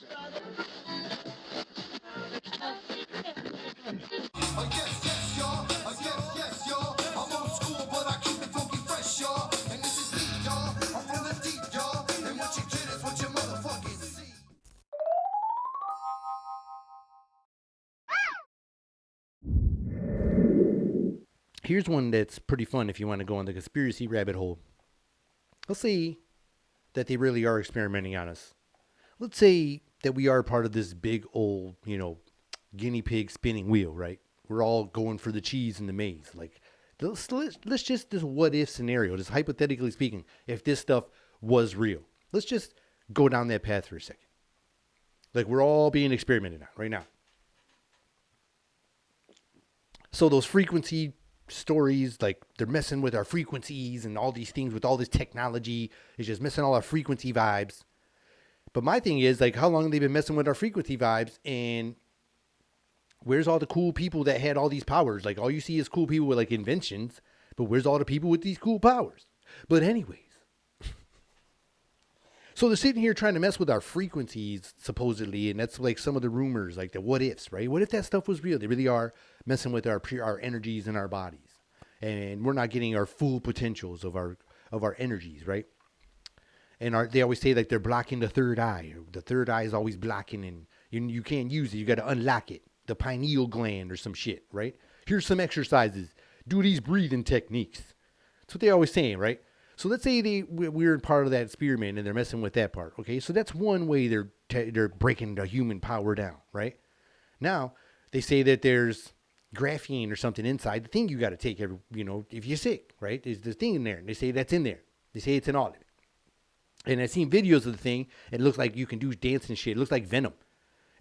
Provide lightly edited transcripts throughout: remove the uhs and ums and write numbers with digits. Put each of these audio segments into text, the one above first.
Yes, y'all. Yes, y'all. I'm old school, but I keep it funky fresh, y'all. And this is deep, y'all. I'm from the deep, y'all. And what you get is what you motherfucking see. Here's one that's pretty fun if you want to go on the conspiracy rabbit hole. Let's say that they really are experimenting on us. Let's say that we are part of this big old, guinea pig spinning wheel, right? We're all going for the cheese and the maze. Like, let's just this what if scenario, just hypothetically speaking, if this stuff was real. Let's just go down that path for a second. Like, we're all being experimented on right now. So those frequency stories, like they're messing with our frequencies and all these things with all this technology. It's just messing all our frequency vibes. But my thing is, like, how long have they been messing with our frequency vibes? And where's all the cool people that had all these powers? Like, all you see is cool people with, like, inventions. But where's all the people with these cool powers? But anyways. So they're sitting here trying to mess with our frequencies, supposedly. And that's, like, some of the rumors, like the what ifs, right? What if that stuff was real? They really are messing with our energies in our bodies. And we're not getting our full potentials of our energies, right? And they always say, like, they're blocking the third eye. The third eye is always blocking, and you can't use it. You got to unlock it. The pineal gland or some shit, right? Here's some exercises. Do these breathing techniques. That's what they're always saying, right? So let's say we're part of that experiment and they're messing with that part, okay? So that's one way they're breaking the human power down, right? Now, they say that there's graphene or something inside the thing you got to take if you're sick, right? There's the thing in there, and they say that's in there. They say it's in all of it. And I've seen videos of the thing. It looks like you can do dance and shit. It looks like Venom.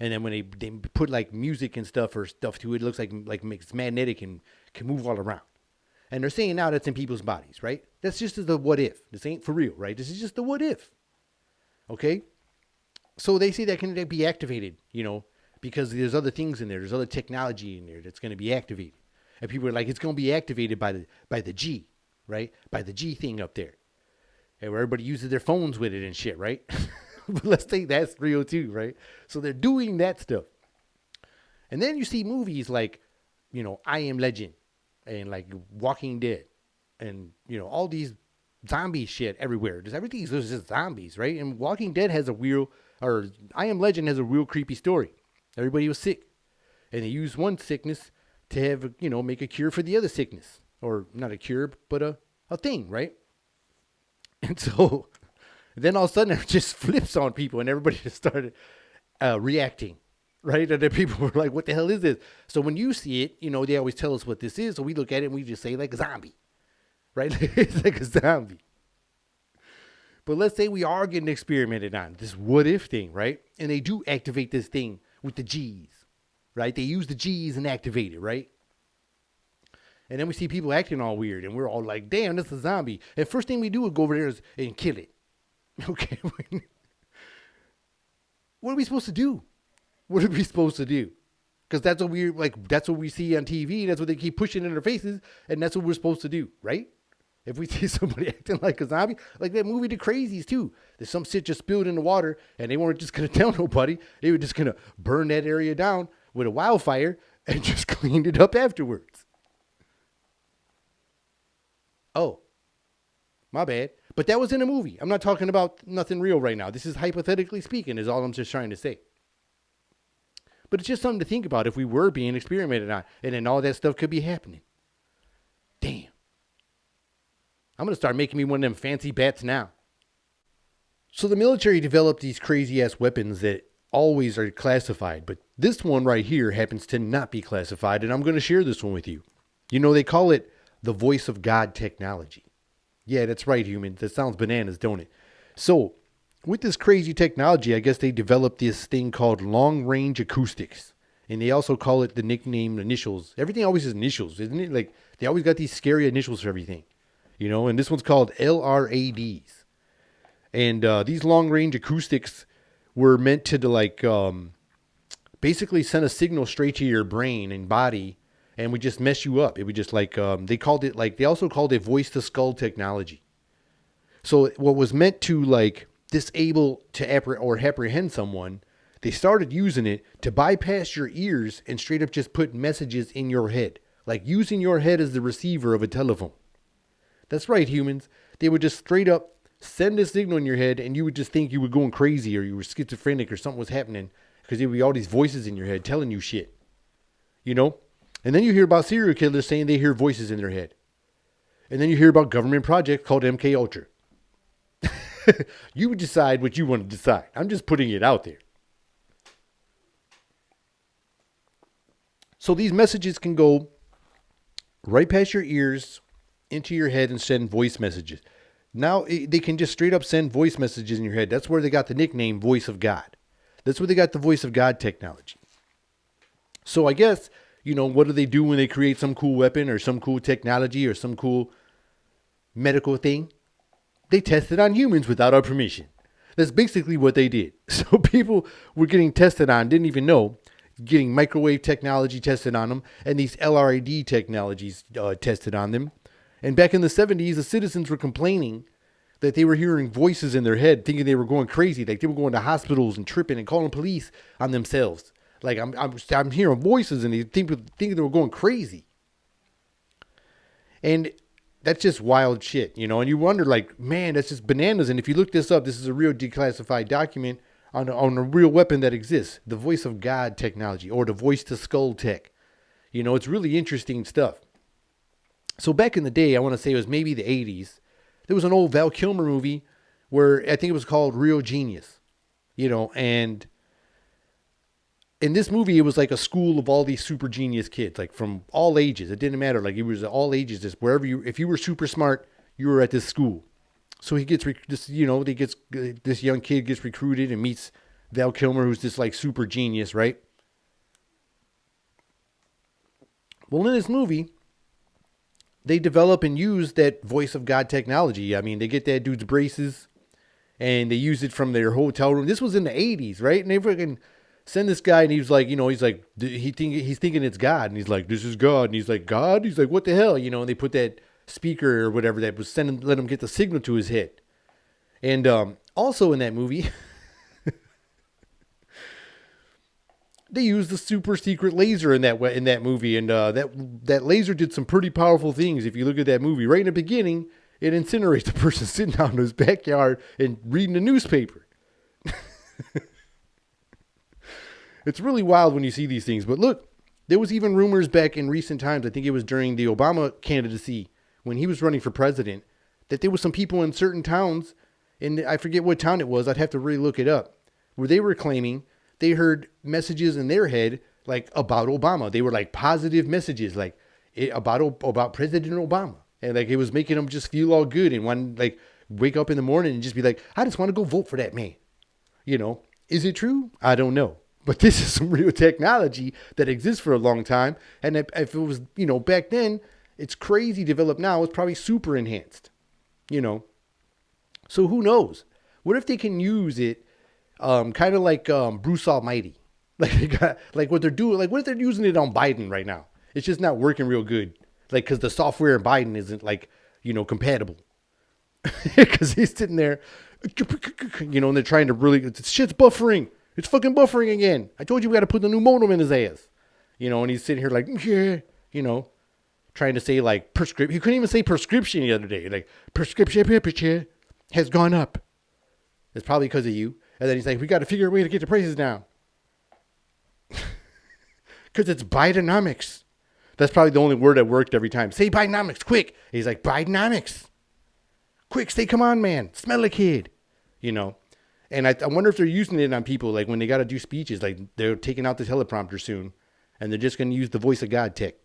And then when they put like music and stuff or stuff to it, it looks like it's magnetic and can move all around. And they're saying now that's in people's bodies, right? That's just the what if. This ain't for real, right? This is just the what if. Okay? So they say that can be activated, because there's other things in there. There's other technology in there that's going to be activated. And people are like, it's going to be activated by the G, right? By the G thing up there. And where everybody uses their phones with it and shit, right? But let's think that's real too, right? So they're doing that stuff. And then you see movies like, I Am Legend and like Walking Dead and, all these zombie shit everywhere. Everything's just zombies, right? And Walking Dead has I Am Legend has a real creepy story. Everybody was sick. And they used one sickness to have, make a cure for the other sickness. Or not a cure, but a thing, right? And so then all of a sudden it just flips on people and everybody just started reacting, right? And then people were like, what the hell is this? So when you see it, they always tell us what this is. So we look at it and we just say like a zombie, right? It's like a zombie. But let's say we are getting experimented on, this what if thing, right? And they do activate this thing with the G's, right? They use the G's and activate it, right? And then we see people acting all weird, and we're all like, damn, that's a zombie. And first thing we do is go over there and kill it. Okay. What are we supposed to do? What are we supposed to do? Because that's what we see on TV. That's what they keep pushing in our faces, and that's what we're supposed to do, right? If we see somebody acting like a zombie, like that movie The Crazies too. There's some shit just spilled in the water, and they weren't just going to tell nobody. They were just going to burn that area down with a wildfire and just cleaned it up afterwards. Oh, my bad. But that was in a movie. I'm not talking about nothing real right now. This is hypothetically speaking, is all I'm just trying to say. But it's just something to think about if we were being experimented on, and then all that stuff could be happening. Damn. I'm going to start making me one of them fancy bats now. So the military developed these crazy-ass weapons that always are classified. But this one right here happens to not be classified, and I'm going to share this one with you. They call it the voice of God technology. Yeah, that's right, humans. That sounds bananas, don't it? So, with this crazy technology, I guess they developed this thing called long-range acoustics. And they also call it the nickname initials. Everything always is initials, isn't it? Like, they always got these scary initials for everything. And this one's called LRADs. And these long-range acoustics were meant to, basically send a signal straight to your brain and body, and would just mess you up. It would just they also called it voice to skull technology. So what was meant to disable to apprehend someone, They started using it to bypass your ears and straight up just put messages in your head, like using your head as the receiver of a telephone. That's right, humans. They would just straight up send a signal in your head, and you would just think you were going crazy or you were schizophrenic or something was happening because there would be all these voices in your head telling you shit. You know? And then you hear about serial killers saying they hear voices in their head. And then you hear about government projects called MK Ultra. You would decide what you want to decide. I'm just putting it out there. So these messages can go right past your ears into your head and send voice messages. Now they can just straight up send voice messages in your head. That's where they got the nickname Voice of God. That's where they got the Voice of God technology. So I guess, what do they do when they create some cool weapon or some cool technology or some cool medical thing? They test it on humans without our permission. That's basically what they did. So people were getting tested on, didn't even know, getting microwave technology tested on them and these LRAD technologies tested on them. And back in the 70s, the citizens were complaining that they were hearing voices in their head, thinking they were going crazy. Like they were going to hospitals and tripping and calling police on themselves. Like I'm hearing voices and they thinking they were going crazy. And that's just wild shit, and you wonder like, man, that's just bananas. And if you look this up, this is a real declassified document on a real weapon that exists, the Voice of God technology or the voice to skull tech. It's really interesting stuff. So back in the day, I want to say it was maybe the 80s, there was an old Val Kilmer movie where I think it was called Real Genius, and in this movie, it was like a school of all these super genius kids, like from all ages. It didn't matter. Like it was all ages, just wherever if you were super smart, you were at this school. So he gets this young kid gets recruited and meets Val Kilmer, who's this like super genius, right? Well, in this movie, they develop and use that Voice of God technology. I mean, they get that dude's braces and they use it from their hotel room. This was in the 80s, right? And they freaking send this guy and he's like, he's thinking it's God. And he's like, this is God. And he's like, God? He's like, what the hell? And they put that speaker or whatever that was let him get the signal to his head. And also in that movie, they used the super secret laser in that movie. And that laser did some pretty powerful things. If you look at that movie, right in the beginning, it incinerates the person sitting down in his backyard and reading the newspaper. It's really wild when you see these things. But look, there was even rumors back in recent times, I think it was during the Obama candidacy, when he was running for president, that there was some people in certain towns, and I forget what town it was, I'd have to really look it up, where they were claiming they heard messages in their head, like about Obama. They were like positive messages, like about President Obama. And like it was making them just feel all good and one like wake up in the morning and just be like, I just want to go vote for that man. Is it true? I don't know. But this is some real technology that exists for a long time. And if it was, back then, it's crazy developed now. It's probably super enhanced, So who knows? What if they can use it kind of like Bruce Almighty? Like what they're doing. Like what if they're using it on Biden right now? It's just not working real good. Like because the software in Biden isn't like, compatible. Because he's sitting there, and they're trying to really, shit's buffering. It's fucking buffering again. I told you we got to put the new modem in his ass. And he's sitting here like, yeah, trying to say like prescription. He couldn't even say prescription the other day. Like prescription has gone up. It's probably because of you. And then he's like, we got to figure a way to get the prices down. Because it's Bidenomics. That's probably the only word that worked every time. Say Bidenomics, quick. And he's like, Bidenomics. Quick, say, come on, man. Smell a kid. And I wonder if they're using it on people, like when they got to do speeches, like they're taking out the teleprompter soon, and they're just going to use the Voice of God tech.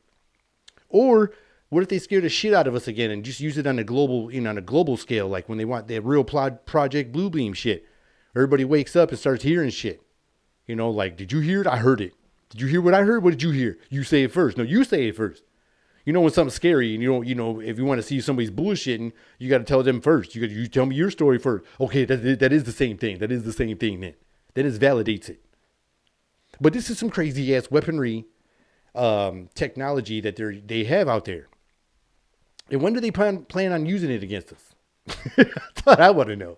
Or what if they scare the shit out of us again and just use it on a global, on a global scale, like when they want their real Project Blue Beam shit. Everybody wakes up and starts hearing shit. Like, did you hear it? I heard it. Did you hear what I heard? What did you hear? You say it first. No, you say it first. When something's scary and if you want to see somebody's bullshitting, you got to tell them first. You tell me your story first. Okay, that is the same thing. That is the same thing then. That is validates it. But this is some crazy ass weaponry technology that they have out there. And when do they plan on using it against us? That's what I want to know.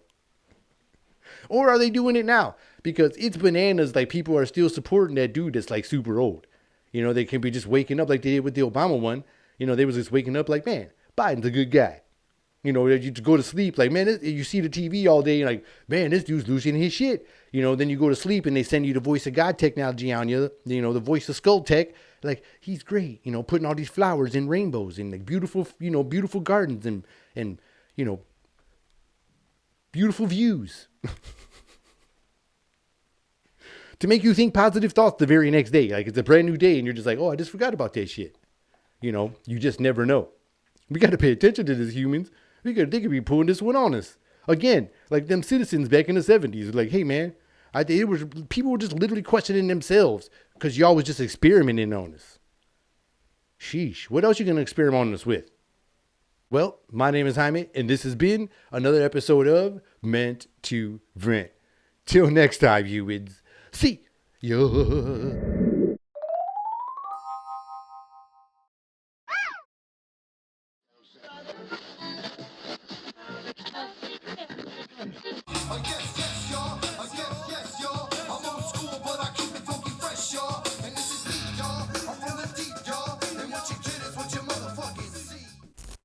Or are they doing it now? because it's bananas. Like, people are still supporting that dude that's like super old. You know, they can be just waking up like they did with the Obama one. You know, they was just waking up like, man, Biden's a good guy. You know, you just go to sleep like, man, you see the TV all day, you're like, man, this dude's losing his shit. You know, then you go to sleep and they send you the voice of God technology on you, you know, the voice of skull tech. Like, he's great, you know, putting all these flowers in rainbows and like beautiful, you know, beautiful gardens and you know, beautiful views. To make you think positive thoughts the very next day. Like, it's a brand new day and you're just like, oh, I just forgot about that shit. You know, you just never know. We got to pay attention to this, humans. They could be pulling this one on us. Again, like them citizens back in the 70s. Like, hey, man, people were just literally questioning themselves because y'all was just experimenting on us. Sheesh. What else you going to experiment on us with? Well, my name is Jaime, and this has been another episode of Meant to Vent. Till next time, humans. See ya.